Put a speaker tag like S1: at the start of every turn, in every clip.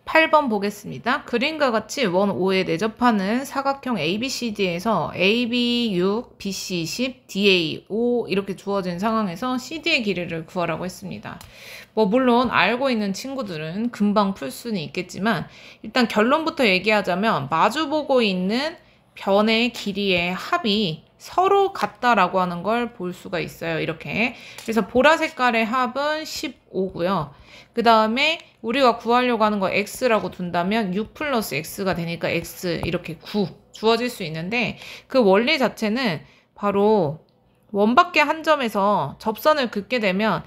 S1: 8번 보겠습니다. 그림과 같이 원 5에 내접하는 사각형 ABCD에서 AB 6, BC 10, DA 5 이렇게 주어진 상황에서 CD의 길이를 구하라고 했습니다. 물론 알고 있는 친구들은 금방 풀 수는 있겠지만 일단 결론부터 얘기하자면 마주보고 있는 변의 길이의 합이 서로 같다라고 하는 걸 볼 수가 있어요. 이렇게. 그래서 보라 색깔의 합은 15고요. 그 다음에 우리가 구하려고 하는 거 x라고 둔다면 6 플러스 x가 되니까 x 이렇게 9 주어질 수 있는데 그 원리 자체는 바로 원밖에 한 점에서 접선을 긋게 되면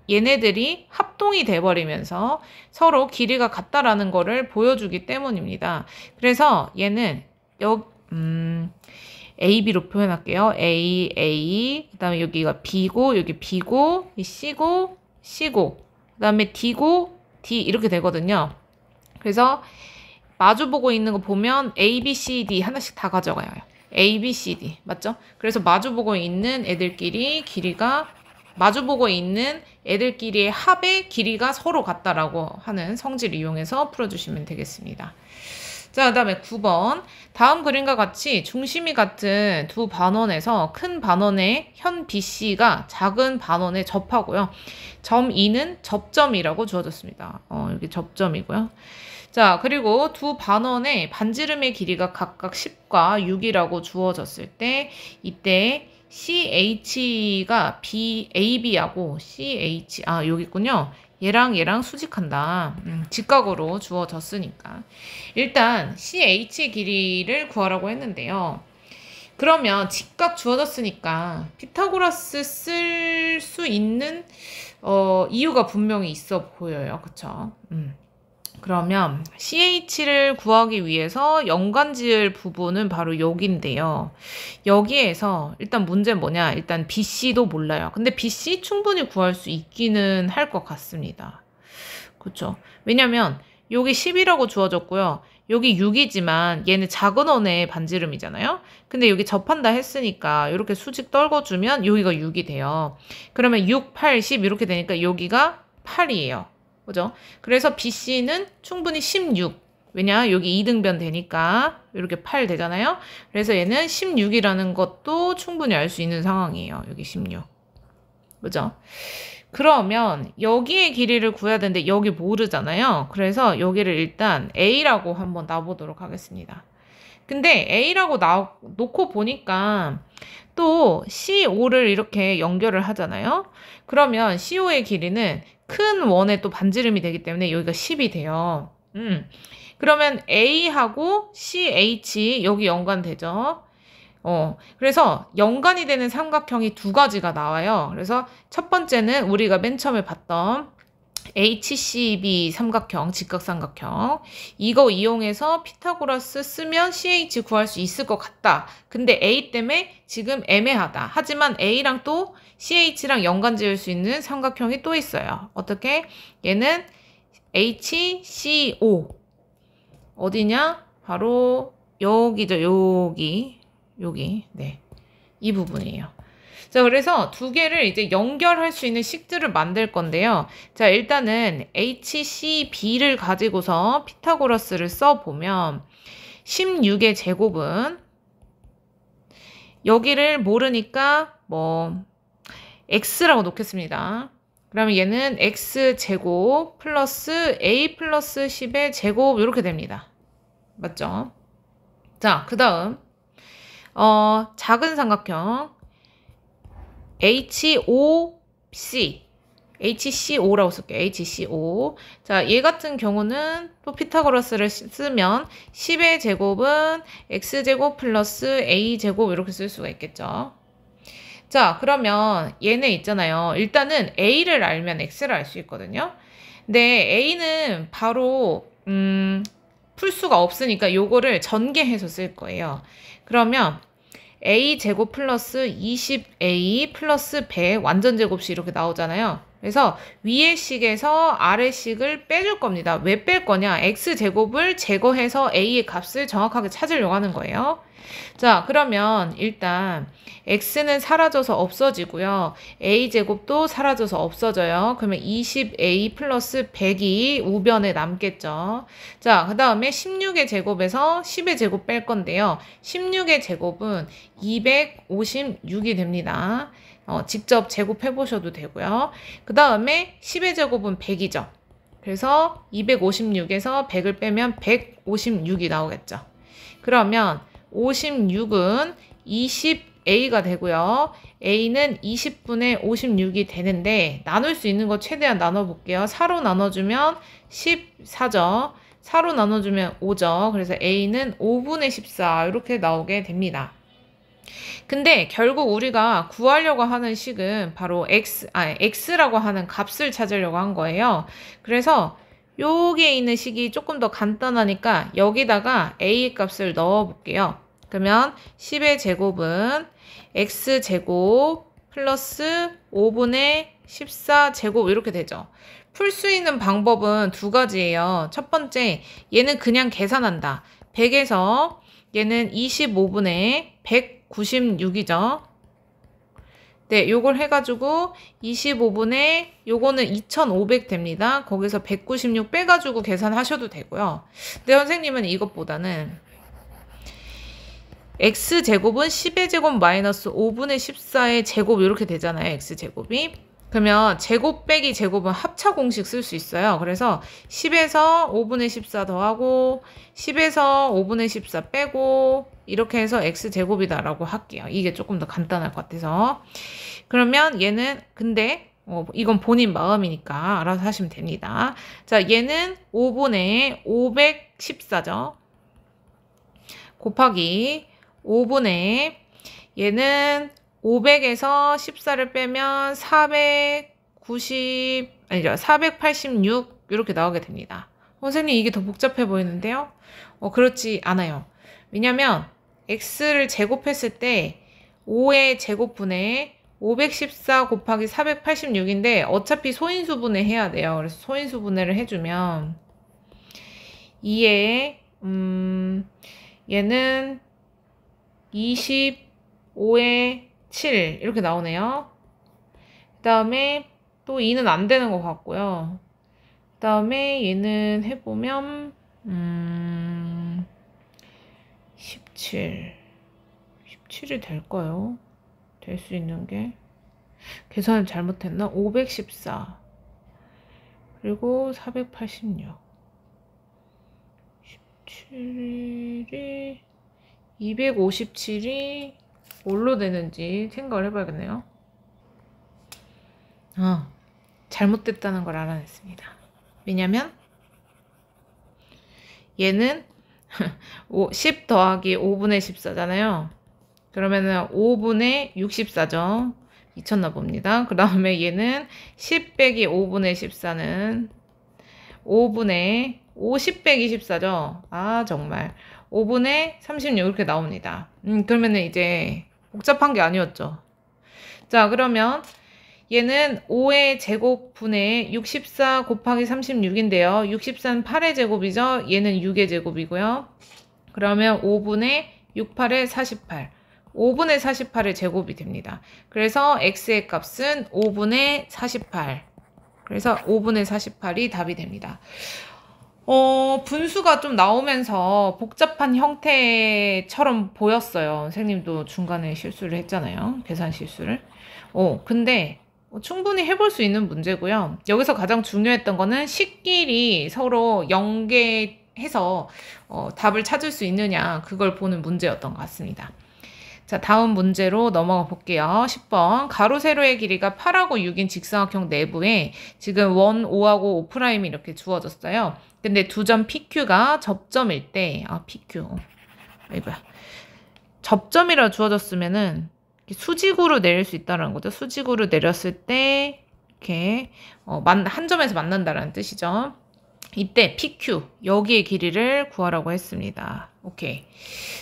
S1: 얘네들이 합동이 돼버리면서 서로 길이가 같다라는 거를 보여주기 때문입니다. 그래서 얘는 AB로 표현할게요. A, 그 다음에 여기가 B고, 여기 B고, C고, C고, 그 다음에 D고, D 이렇게 되거든요. 그래서 마주보고 있는 거 보면 A, B, C, D 하나씩 다 가져가요. A, B, C, D 맞죠? 그래서 마주보고 있는 애들끼리 길이가 마주보고 있는 애들끼리의 합의 길이가 서로 같다라고 하는 성질을 이용해서 풀어주시면 되겠습니다. 자, 그 다음에 9번. 다음 그림과 같이 중심이 같은 두 반원에서 큰 반원의 현 BC가 작은 반원에 접하고요. 점 E는 접점이라고 주어졌습니다. 여기 접점이고요. 자, 그리고 두 반원의 반지름의 길이가 각각 10과 6이라고 주어졌을 때 이때 CH가 AB하고 CH, 여기 있군요. 얘랑 수직한다. 직각으로 주어졌으니까. 일단 CH의 길이를 구하라고 했는데요. 그러면 직각 주어졌으니까 피타고라스 쓸 수 있는 이유가 분명히 있어 보여요. 그쵸? 그러면 CH를 구하기 위해서 연관지을 부분은 바로 여기인데요. 여기에서 일단 문제는 뭐냐? 일단 BC도 몰라요. 근데 BC 충분히 구할 수 있기는 할 것 같습니다. 그렇죠? 왜냐면 여기 10이라고 주어졌고요. 여기 6이지만 얘는 작은 원의 반지름이잖아요. 근데 여기 접한다 했으니까 이렇게 수직 떨궈주면 여기가 6이 돼요. 그러면 6, 8, 10 이렇게 되니까 여기가 8이에요. 그죠? 그래서 BC는 충분히 16. 왜냐? 여기 2등변 되니까 이렇게 8 되잖아요. 그래서 얘는 16이라는 것도 충분히 알 수 있는 상황이에요. 여기 16. 그죠? 그러면 여기의 길이를 구해야 되는데 여기 모르잖아요. 그래서 여기를 일단 A라고 한번 놔보도록 하겠습니다. 근데 A라고 놓고 보니까 또 CO,를 이렇게 연결을 하잖아요. 그러면 CO의 길이는 큰 원의 또 반지름이 되기 때문에 여기가 10이 돼요. 그러면 A하고 CH 여기 연관되죠. 그래서 연관이 되는 삼각형이 두 가지가 나와요. 그래서 첫 번째는 우리가 맨 처음에 봤던 HCB 삼각형, 직각삼각형. 이거 이용해서 피타고라스 쓰면 CH 구할 수 있을 것 같다. 근데 A 때문에 지금 애매하다. 하지만 A랑 또 CH랑 연관 지을 수 있는 삼각형이 또 있어요. 어떻게? 얘는 HCO. 어디냐? 바로 여기죠. 여기. 네. 이 부분이에요. 자, 그래서 두 개를 이제 연결할 수 있는 식들을 만들 건데요. 자, 일단은 HCB를 가지고서 피타고라스를 써보면 16의 제곱은 여기를 모르니까 X라고 놓겠습니다. 그러면 얘는 X제곱 플러스 A 플러스 10의 제곱 이렇게 됩니다. 맞죠? 자, 그 다음 작은 삼각형 HCO라고 쓸게요. HCO. 자, 얘 같은 경우는 또 피타고라스를 쓰면 10의 제곱은 X제곱 플러스 A제곱 이렇게 쓸 수가 있겠죠. 자, 그러면 얘네 있잖아요. 일단은 A를 알면 X를 알 수 있거든요. 근데 A는 바로 풀 수가 없으니까 요거를 전개해서 쓸 거예요. 그러면 A제곱 플러스 20A 플러스 100 완전제곱식 이렇게 나오잖아요. 그래서 위의 식에서 아래 식을 빼줄 겁니다. 왜 뺄 거냐? x제곱을 제거해서 a의 값을 정확하게 찾으려고 하는 거예요. 자, 그러면 일단 x는 사라져서 없어지고요. a제곱도 사라져서 없어져요. 그러면 20a 플러스 100이 우변에 남겠죠. 자, 그 다음에 16의 제곱에서 10의 제곱 뺄 건데요. 16의 제곱은 256이 됩니다. 직접 제곱해 보셔도 되고요. 그 다음에 10의 제곱은 100이죠. 그래서 256에서 100을 빼면 156이 나오겠죠. 그러면 56은 20a가 되고요. a는 20분의 56이 되는데 나눌 수 있는 거 최대한 나눠볼게요. 4로 나눠주면 14죠. 4로 나눠주면 5죠. 그래서 a는 5분의 14 이렇게 나오게 됩니다. 근데 결국 우리가 구하려고 하는 식은 바로 x라고 하는 값을 찾으려고 한 거예요. 그래서 여기에 있는 식이 조금 더 간단하니까 여기다가 a 값을 넣어 볼게요. 그러면 10의 제곱은 x제곱 플러스 5분의 14제곱 이렇게 되죠. 풀 수 있는 방법은 두 가지예요. 첫 번째, 얘는 그냥 계산한다. 100에서 얘는 25분의 196이죠. 네, 요걸 해가지고 25분의 요거는 2500 됩니다. 거기서 196 빼가지고 계산하셔도 되고요. 근데 선생님은 이것보다는 x제곱은 10의 제곱 마이너스 5분의 14의 제곱 이렇게 되잖아요. x제곱이. 그러면 제곱 빼기 제곱은 합차 공식 쓸 수 있어요. 그래서 10에서 5분의 14 더하고 10에서 5분의 14 빼고 이렇게 해서 x제곱이다라고 할게요. 이게 조금 더 간단할 것 같아서. 그러면 얘는 근데 이건 본인 마음이니까 알아서 하시면 됩니다. 자, 얘는 5분의 514죠. 곱하기 5분의 얘는 500에서 14를 빼면 486 이렇게 나오게 됩니다. 선생님 이게 더 복잡해 보이는데요? 그렇지 않아요. 왜냐면 x를 제곱했을 때 5의 제곱분의 514 곱하기 486인데 어차피 소인수분해 해야 돼요. 그래서 소인수분해를 해주면 2에 얘는 25에 7 이렇게 나오네요. 그 다음에 또 2는 안 되는 것 같고요. 그 다음에 얘는 해보면 17이 될까요? 될 수 있는 게 계산을 잘못했나? 514 그리고 486 17이 257이 뭘로 되는지 생각을 해봐야겠네요. 잘못됐다는 걸 알아냈습니다. 왜냐면 얘는 10 더하기 5분의 14잖아요. 그러면은 5분의 64죠. 미쳤나 봅니다. 그 다음에 얘는 10 빼기 5분의 14는 5분의 50 빼기 14죠. 정말 5분의 36 이렇게 나옵니다. 그러면은 이제 복잡한 게 아니었죠. 자, 그러면 얘는 5의 제곱분의 64 곱하기 36인데요. 64는 8의 제곱이죠. 얘는 6의 제곱이고요. 그러면 5분의 68의 48. 5분의 48의 제곱이 됩니다. 그래서 x의 값은 5분의 48. 그래서 5분의 48이 답이 됩니다. 분수가 좀 나오면서 복잡한 형태처럼 보였어요. 선생님도 중간에 실수를 했잖아요. 계산 실수를. 근데 충분히 해볼 수 있는 문제고요. 여기서 가장 중요했던 거는 식끼리 서로 연계해서 답을 찾을 수 있느냐 그걸 보는 문제였던 것 같습니다. 자, 다음 문제로 넘어가 볼게요. 10번. 가로 세로의 길이가 8하고 6인 직사각형 내부에 지금 1, 5하고 5'이 이렇게 주어졌어요. 근데 두 점 PQ가 접점일 때, PQ. 아이고야. 접점이라 주어졌으면은 수직으로 내릴 수 있다는 거죠. 수직으로 내렸을 때 이렇게 한 점에서 만난다는 뜻이죠. 이때 PQ, 여기의 길이를 구하라고 했습니다. 오케이.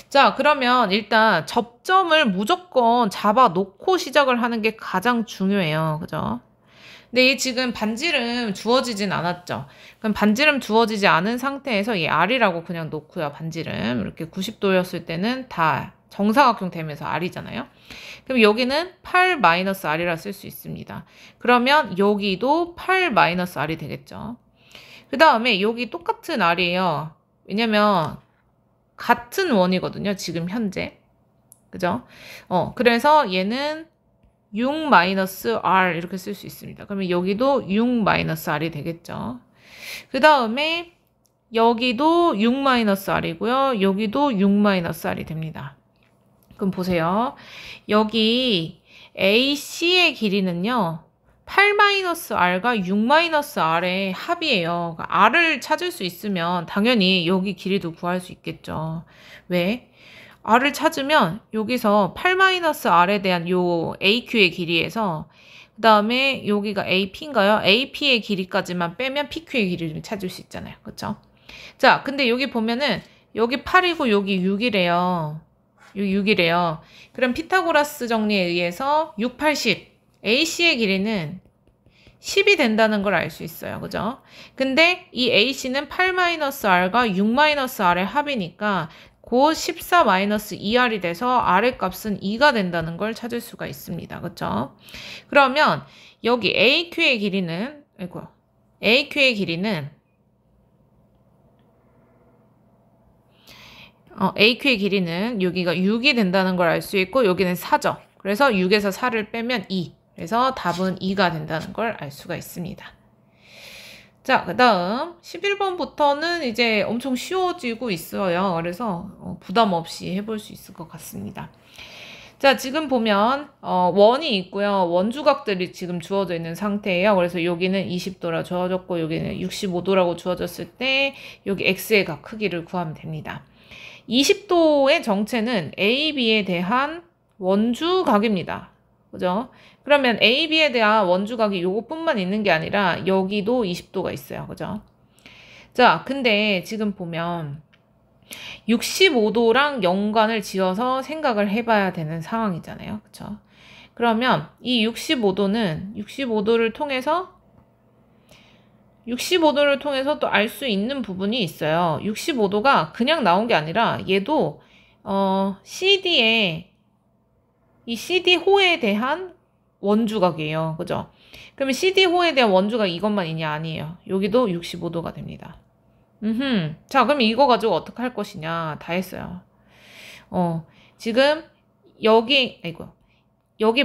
S1: 자, 그러면 일단 접점을 무조건 잡아 놓고 시작을 하는 게 가장 중요해요. 그죠? 근데 얘 지금 반지름 주어지진 않았죠. 그럼 반지름 주어지지 않은 상태에서 얘 R이라고 그냥 놓고요. 반지름 이렇게 90도였을 때는 다 정사각형 되면서 R이잖아요. 그럼 여기는 8-R이라 쓸 수 있습니다. 그러면 여기도 8-R이 되겠죠. 그 다음에 여기 똑같은 R이에요. 왜냐면 같은 원이거든요. 지금 현재. 그죠? 그래서 얘는 6-R 이렇게 쓸 수 있습니다. 그러면 여기도 6-R이 되겠죠. 그 다음에 여기도 6-R이고요. 여기도 6-R이 됩니다. 그럼 보세요. 여기 AC의 길이는요. 8-R과 6-R의 합이에요. 그러니까 R을 찾을 수 있으면 당연히 여기 길이도 구할 수 있겠죠. 왜? R을 찾으면 여기서 8-R에 대한 요 AQ의 길이에서 그 다음에 여기가 AP인가요? AP의 길이까지만 빼면 PQ의 길이를 찾을 수 있잖아요. 그쵸? 자, 근데 여기 보면은 여기 8이고 여기 6이래요. 여기 6이래요. 그럼 피타고라스 정리에 의해서 6, 8, 10. AC의 길이는 10이 된다는 걸 알 수 있어요. 그죠? 근데 이 AC는 8-R과 6-R의 합이니까 곧 14-2R이 돼서 R의 값은 2가 된다는 걸 찾을 수가 있습니다. 그쵸? 그러면 여기 AQ의 길이는 AQ의 길이는 여기가 6이 된다는 걸 알 수 있고 여기는 4죠. 그래서 6에서 4를 빼면 2. 그래서 답은 2가 된다는 걸 알 수가 있습니다. 자, 그 다음 11번부터는 이제 엄청 쉬워지고 있어요. 그래서 부담 없이 해볼 수 있을 것 같습니다. 자, 지금 보면 원이 있고요. 원주각들이 지금 주어져 있는 상태예요. 그래서 여기는 20도라 주어졌고 여기는 65도라고 주어졌을 때 여기 x의 각 크기를 구하면 됩니다. 20도의 정체는 AB에 대한 원주각입니다. 그죠? 그러면 AB에 대한 원주각이 요것뿐만 있는 게 아니라 여기도 20도가 있어요. 그죠? 자, 근데 지금 보면 65도랑 연관을 지어서 생각을 해봐야 되는 상황이잖아요. 그쵸? 그러면 이 65도를 통해서 또 알 수 있는 부분이 있어요. 65도가 그냥 나온 게 아니라 얘도 이 CD호에 대한 원주각이에요. 그죠? 그러면 CD호에 대한 원주각 이것만 있냐? 아니에요. 여기도 65도가 됩니다. 자, 그럼 이거 가지고 어떻게 할 것이냐? 다 했어요. 지금 여기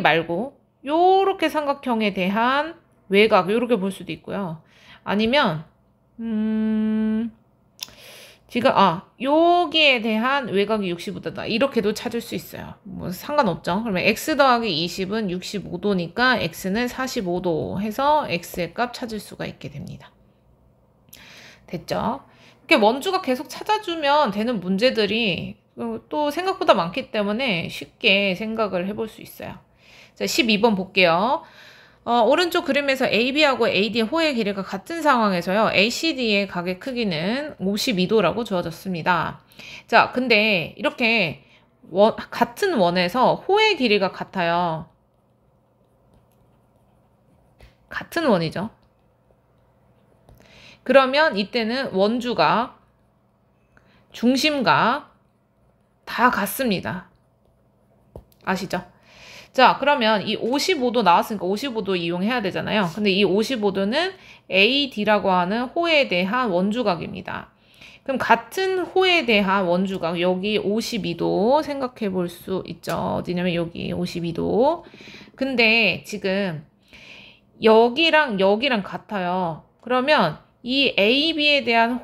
S1: 말고 요렇게 삼각형에 대한 외곽 요렇게 볼 수도 있고요. 아니면 지금 여기에 대한 외곽이 65도다. 이렇게도 찾을 수 있어요. 뭐 상관없죠. 그러면 x 더하기 20은 65도니까 x는 45도 해서 x의 값 찾을 수가 있게 됩니다. 됐죠? 이렇게 원주가 계속 찾아주면 되는 문제들이 또 생각보다 많기 때문에 쉽게 생각을 해볼 수 있어요. 자, 12번 볼게요. 오른쪽 그림에서 AB하고 AD의 호의 길이가 같은 상황에서요. ACD의 각의 크기는 52도라고 주어졌습니다. 자, 근데 이렇게 같은 원에서 호의 길이가 같아요. 같은 원이죠. 그러면 이때는 원주각, 중심각 다 같습니다. 아시죠? 자, 그러면 이 55도 나왔으니까 55도 이용해야 되잖아요. 근데 이 55도는 AD라고 하는 호에 대한 원주각입니다. 그럼 같은 호에 대한 원주각, 여기 52도 생각해 볼 수 있죠. 어디냐면 여기 52도. 근데 지금 여기랑 여기랑 같아요. 그러면 이 AB에 대한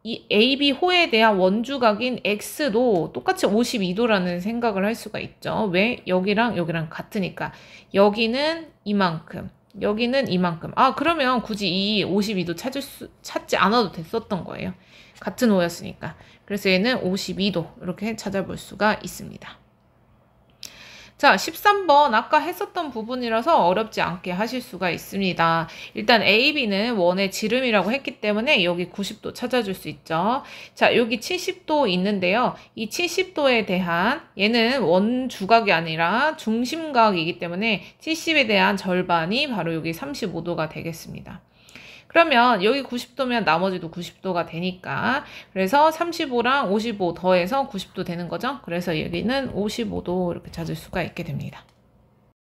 S1: 이 AB 호에 대한 원주각인 X도 똑같이 52도라는 생각을 할 수가 있죠. 왜? 여기랑 여기랑 같으니까. 여기는 이만큼, 여기는 이만큼. 그러면 굳이 이 52도 찾지 않아도 됐었던 거예요. 같은 호였으니까. 그래서 얘는 52도 이렇게 찾아볼 수가 있습니다. 자, 13번 아까 했었던 부분이라서 어렵지 않게 하실 수가 있습니다. 일단 AB는 원의 지름이라고 했기 때문에 여기 90도 찾아줄 수 있죠. 자, 여기 70도 있는데요. 이 70도에 대한 얘는 원 주각이 아니라 중심각이기 때문에 70에 대한 절반이 바로 여기 35도가 되겠습니다. 그러면 여기 90도면 나머지도 90도가 되니까 그래서 35랑 55 더해서 90도 되는 거죠. 그래서 여기는 55도 이렇게 찾을 수가 있게 됩니다.